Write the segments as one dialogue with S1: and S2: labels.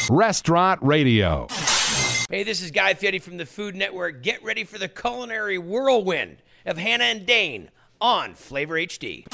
S1: Restaurant Radio.
S2: Hey, this is Guy Fieri from the Food Network. Get ready for the culinary whirlwind of Hannah and Dane on Flavor HD.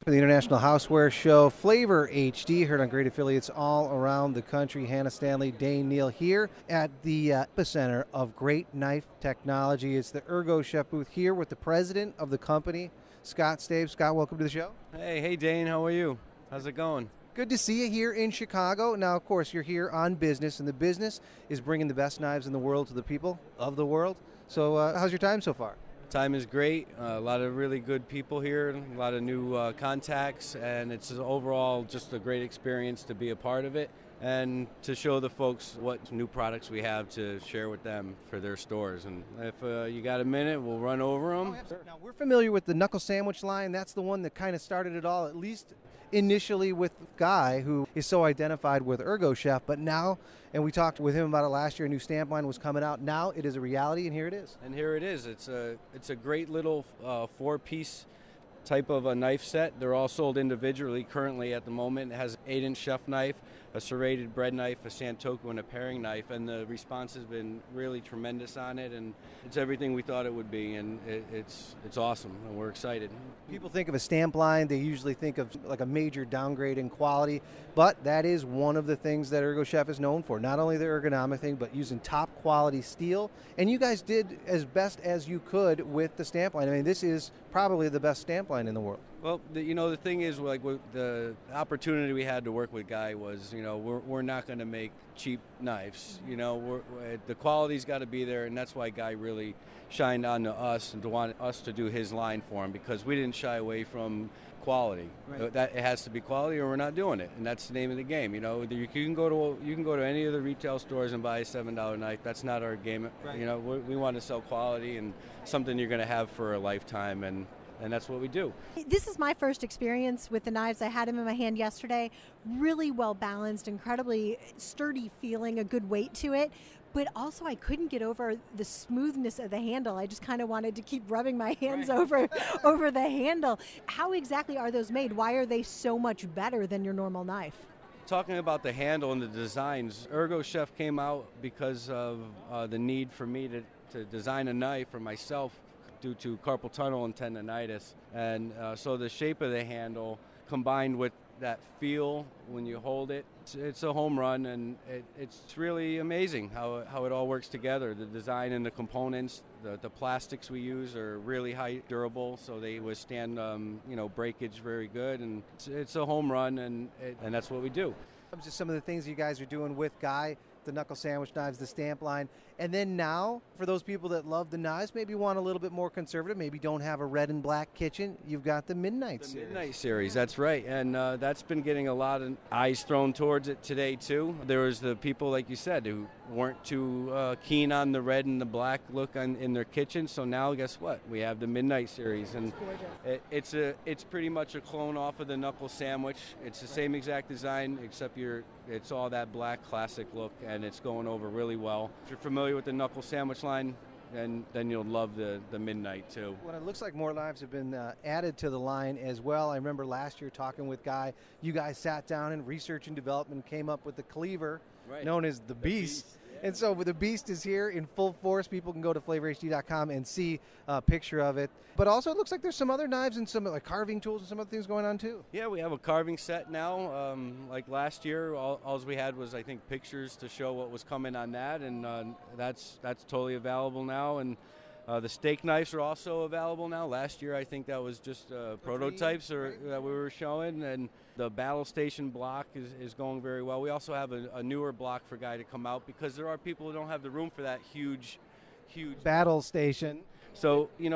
S3: For the International Houseware Show, Flavor HD, heard on great affiliates all around the country. Hannah, Stanley, Dane, Neal here at the epicenter of great knife technology. It's the Ergo Chef booth here with the president of the company, Scott Staib. Scott, welcome to the show.
S4: Hey Dane, how are you? How's it going?
S3: Good to see you here in Chicago. Now, of course, you're here on business, and the business is bringing the best knives in the world to the people of the world. So how's your time so far?
S4: Time is great. A lot of really good people here, a lot of new contacts, and it's overall just a great experience to be a part of it and to show the folks what new products we have to share with them for their stores. And if you got a minute, we'll run over them.
S3: Now, we're familiar with the Knuckle sandwich line. That's the one that kind of started it all, at least initially with Guy, who is so identified with Ergo Chef, but now, and we talked with him about it last year, a new stamp line was coming out. Now it is a reality, and here it is.
S4: And here it is. It's a great little four-piece type of a knife set. They're all sold individually currently at the moment. It has an 8-inch chef knife, a serrated bread knife, a santoku, and a paring knife, and the response has been really tremendous on it, and it's everything we thought it would be, and it's awesome, and we're excited.
S3: People think of a stamp line, they usually think of like a major downgrade in quality, but that is one of the things that Ergo Chef is known for, not only the ergonomic thing, but using top quality steel, and you guys did as best as you could with the stamp line. I mean, this is probably the best stamp line in the world.
S4: Well, the thing is, like, the opportunity we had to work with Guy was, we're not going to make cheap knives. The quality's got to be there, and that's why Guy really shined on to us and to want us to do his line for him, because we didn't shy away from quality. Right. That it has to be quality, or we're not doing it, and that's the name of the game. You can go to any of the retail stores and buy a $7 knife. That's not our game. Right. We want to sell quality and something you're going to have for a lifetime, and that's what we do.
S5: This is my first experience with the knives. I had them in my hand yesterday. Really well balanced, incredibly sturdy feeling, a good weight to it. But also I couldn't get over the smoothness of the handle. I just kind of wanted to keep rubbing my hands over the handle. How exactly are those made? Why are they so much better than your normal knife?
S4: Talking about the handle and the designs, Ergo Chef came out because of the need for me to design a knife for myself due to carpal tunnel and tendonitis. And so the shape of the handle combined with that feel when you hold it, it's a home run, and it's really amazing how it all works together. The design and the components, the plastics we use are really high durable, so they withstand breakage very good, and it's a home run, and that's what we do.
S3: Just some of the things you guys are doing with Guy, the Knuckle sandwich knives, the stamp line, and then now for those people that love the knives, maybe want a little bit more conservative, maybe don't have a red and black kitchen, you've got the Midnight Series.
S4: Midnight Series, that's right, and that's been getting a lot of eyes thrown towards it today too. There was the people, like you said, who weren't too keen on the red and the black look in their kitchen, so now guess what? We have the Midnight Series, and it's pretty much a clone off of the Knuckle sandwich. It's the same exact design, except it's all that black classic look, and it's going over really well. If you're familiar with the Knuckle sandwich line, then you'll love the Midnight too.
S3: Well, it looks like more knives have been added to the line as well. I remember last year talking with Guy, you guys sat down and research and development came up with the cleaver, known as the Beast. And so the Beast is here in full force. People can go to FlavorHD.com and see a picture of it. But also it looks like there's some other knives and some like carving tools and some other things going on too.
S4: Yeah, we have a carving set now. Like last year, all we had was, I think, pictures to show what was coming on that, and that's totally available now. And the steak knives are also available now. Last year, I think that was just prototypes that we were showing, and the battle station block is going very well. We also have a newer block for Guy to come out, because there are people who don't have the room for that huge
S3: battle station.
S4: So, you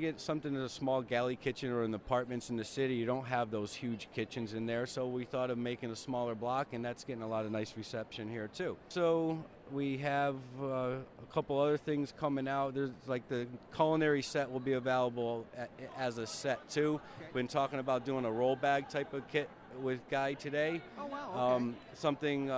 S4: get something in a small galley kitchen or in the apartments in the city, you don't have those huge kitchens in there. So we thought of making a smaller block, and that's getting a lot of nice reception here too. So we have a couple other things coming out. There's like the culinary set will be available as a set too. Okay. Been talking about doing a roll bag type of kit with Guy today.
S3: Oh wow! Okay.
S4: Something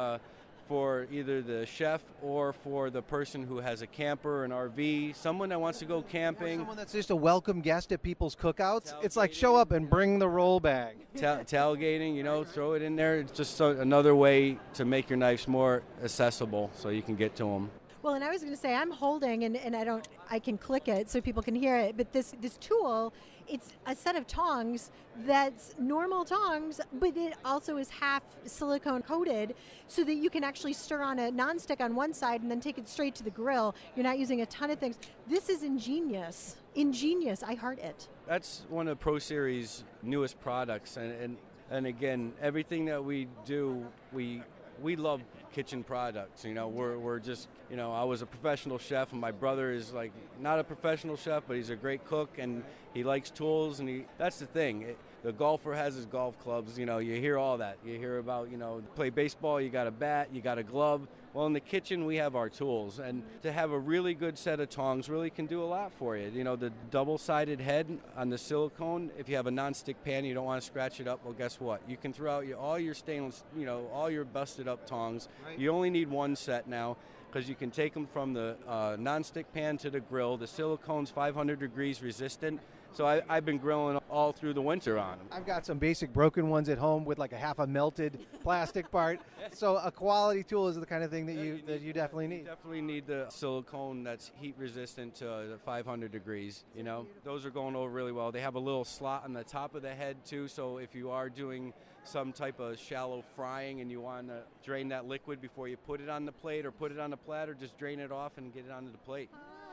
S4: for either the chef or for the person who has a camper, an RV, someone that wants to go camping.
S3: Someone that's just a welcome guest at people's cookouts. It's like show up and bring the roll bag.
S4: Tailgating, you know, throw it in there. It's just another way to make your knives more accessible so you can get to them.
S5: Well, and I was going to say, I'm holding, and I can click it so people can hear it, but this tool, it's a set of tongs that's normal tongs, but it also is half silicone coated so that you can actually stir on a nonstick on one side and then take it straight to the grill. You're not using a ton of things. This is ingenious. Ingenious. I heart it.
S4: That's one of Pro Series' newest products, and again, everything that we do, we love kitchen products. You know, we're just, you know, I was a professional chef, and my brother is like not a professional chef, but he's a great cook, and he likes tools, and that's the thing. The golfer has his golf clubs. You know, you hear all that. You hear about, you know, play baseball, you got a bat, you got a glove. Well, in the kitchen, we have our tools, and to have a really good set of tongs really can do a lot for you. You know, the double-sided head on the silicone, if you have a nonstick pan, you don't want to scratch it up, well, guess what? You can throw out all your stainless, you know, all your busted-up tongs. Right. You only need one set now, because you can take them from the nonstick pan to the grill. The silicone's 500 degrees resistant. So I've been grilling all through the winter on them.
S3: I've got some basic broken ones at home with like a half a melted plastic part. So a quality tool is the kind of thing that you definitely need.
S4: You definitely need the silicone that's heat resistant to the 500 degrees. You know, those are going over really well. They have a little slot on the top of the head too. So if you are doing some type of shallow frying and you want to drain that liquid before you put it on the plate or put it on the platter, just drain it off and get it onto the plate.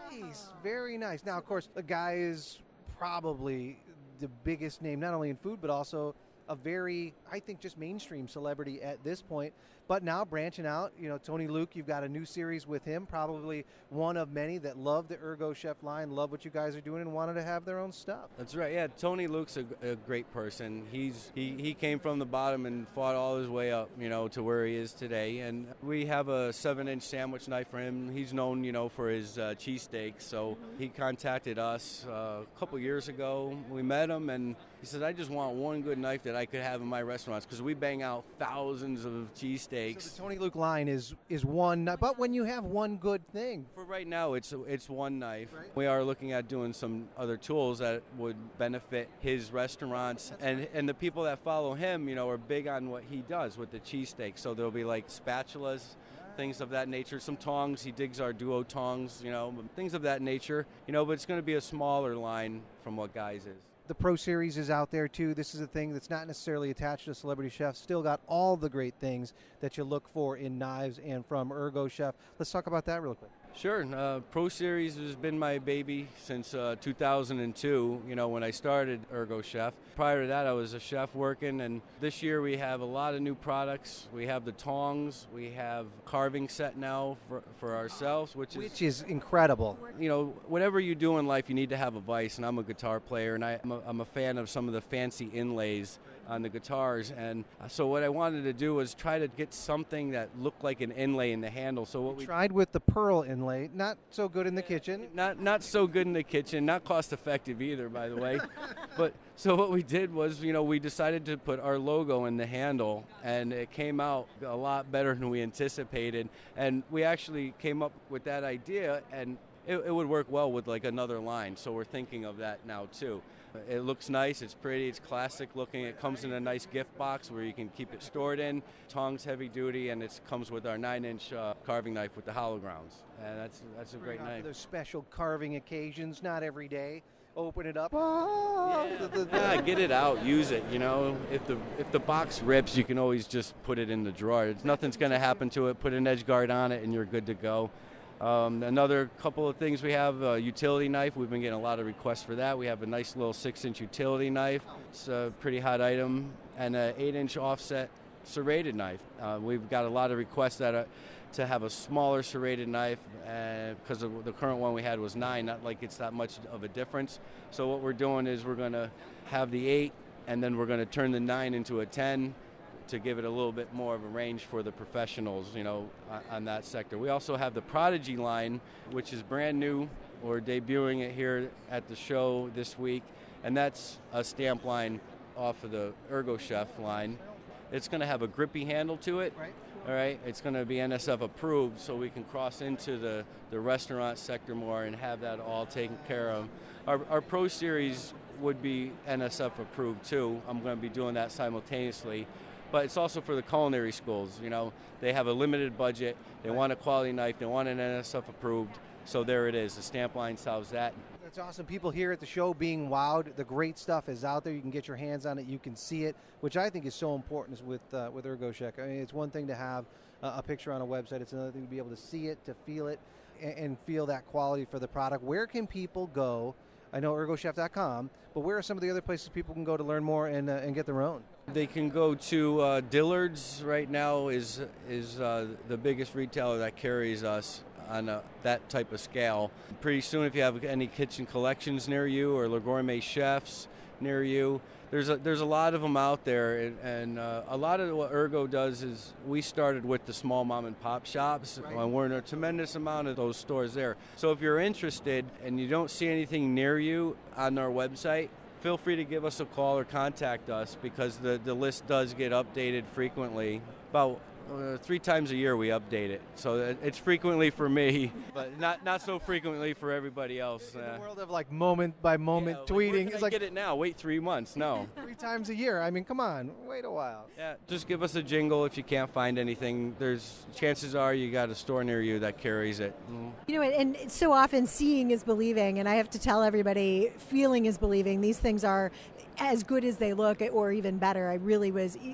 S3: Nice, very nice. Now, of course, the guy is probably the biggest name, not only in food, but also a very, I think, just mainstream celebrity at this point. But now branching out, you know, Tony Luke, you've got a new series with him, probably one of many that love the Ergo Chef line, love what you guys are doing, and wanted to have their own stuff.
S4: That's right. Yeah, Tony Luke's a great person. He came from the bottom and fought all his way up, you know, to where he is today. And we have a 7-inch sandwich knife for him. He's known, you know, for his cheesesteaks. So he contacted us a couple years ago. We met him, and he said, I just want one good knife that I could have in my restaurants, because we bang out thousands of cheesesteaks.
S3: So the Tony Luke line is one, but when you have one good thing.
S4: For right now, it's one knife. Right. We are looking at doing some other tools that would benefit his restaurants, and the people that follow him, you know, are big on what he does with the cheesesteak. So there'll be like spatulas, things of that nature, some tongs. He digs our duo tongs, you know, things of that nature. You know, but it's going to be a smaller line from what Guy's is.
S3: The Pro Series is out there, too. This is a thing that's not necessarily attached to Celebrity Chef. Still got all the great things that you look for in knives and from Ergo Chef. Let's talk about that real quick.
S4: Sure. Pro Series has been my baby since 2002, you know, when I started Ergo Chef. Prior to that, I was a chef working, and this year we have a lot of new products. We have the tongs. We have carving set now for ourselves, which is
S3: incredible.
S4: You know, whatever you do in life, you need to have a vice, and I'm a guitar player, and I'm a fan of some of the fancy inlays on the guitars, and so what I wanted to do was try to get something that looked like an inlay in the handle. So what we
S3: tried with the pearl inlay, not so good in the kitchen.
S4: Not so good in the kitchen, not cost effective either, by the way. But so what we did was, you know, we decided to put our logo in the handle, and it came out a lot better than we anticipated. And we actually came up with that idea, and it would work well with like another line. So we're thinking of that now too. It looks nice, it's pretty, it's classic looking. It comes in a nice gift box where you can keep it stored in. Tongs heavy duty, and it comes with our 9-inch carving knife with the hollow grounds. And that's a great knife.
S3: For those special carving occasions, not every day. Open it up.
S4: Yeah, get it out, use it. You know, if the box rips, you can always just put it in the drawer. Nothing's going to happen to it. Put an edge guard on it, and you're good to go. Another couple of things we have, a utility knife. We've been getting a lot of requests for that. We have a nice little 6-inch utility knife. It's a pretty hot item. And an 8-inch offset serrated knife. We've got a lot of requests to have a smaller serrated knife because the current one we had was 9, not like it's that much of a difference. So what we're doing is we're going to have the 8, and then we're going to turn the 9 into a 10 to give it a little bit more of a range for the professionals, you know, on that sector. We also have the Prodigy line, which is brand new. We're debuting it here at the show this week, and that's a stamp line off of the Ergo Chef line. It's going to have a grippy handle to it.
S3: Right.
S4: All right, it's going to be NSF approved, so we can cross into the restaurant sector more and have that all taken care of. Our Pro Series would be NSF approved too. I'm going to be doing that simultaneously. But it's also for the culinary schools. You know, they have a limited budget. They want a quality knife. They want an NSF approved. So there it is. The stamp line solves that.
S3: That's awesome. People here at the show being wowed. The great stuff is out there. You can get your hands on it. You can see it, which I think is so important with Ergo Chef. I mean, it's one thing to have a picture on a website. It's another thing to be able to see it, to feel it, and feel that quality for the product. Where can people go? I know ergochef.com, but where are some of the other places people can go to learn more and get their own?
S4: They can go to Dillard's right now is the biggest retailer that carries us on that type of scale. Pretty soon, if you have any kitchen collections near you or Le Gourmet Chefs near you, there's a lot of them out there, and a lot of what Ergo does is we started with the small mom and pop shops, and we're in a tremendous amount of those stores there. So if you're interested and you don't see anything near you on our website, feel free to give us a call or contact us, because the list does get updated frequently. About 3 times a year we update it, so it's frequently for me, but not so frequently for everybody else.
S3: In the world of like moment by moment tweeting,
S4: it's like get it now. Wait 3 months. No.
S3: 3 times a year. I mean, come on, wait a while.
S4: Yeah, just give us a jingle if you can't find anything. There's chances are you got a store near you that carries it.
S5: You know, and so often seeing is believing, and I have to tell everybody, feeling is believing. These things are as good as they look, or even better.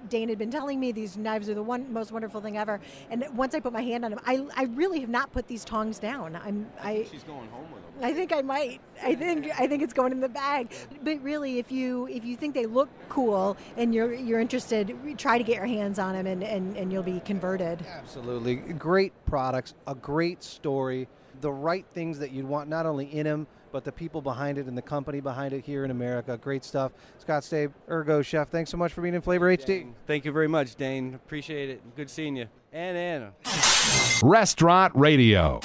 S5: Dane had been telling me these knives are the most wonderful thing ever, and once I put my hand on them, I really have not put these tongs down.
S4: She's going home with them.
S5: I think I might. I think it's going in the bag. But really, if you think they look cool and you're interested, try to get your hands on them, and you'll be converted.
S3: Absolutely. Great products, a great story, the right things that you'd want not only in them, but the people behind it and the company behind it here in America. Great stuff. Scott Staib, Ergo Chef, thanks so much for being in Flavor HD.
S4: Thank you very much, Dane. Appreciate it. Good seeing you. And Anna.
S1: Restaurant Radio.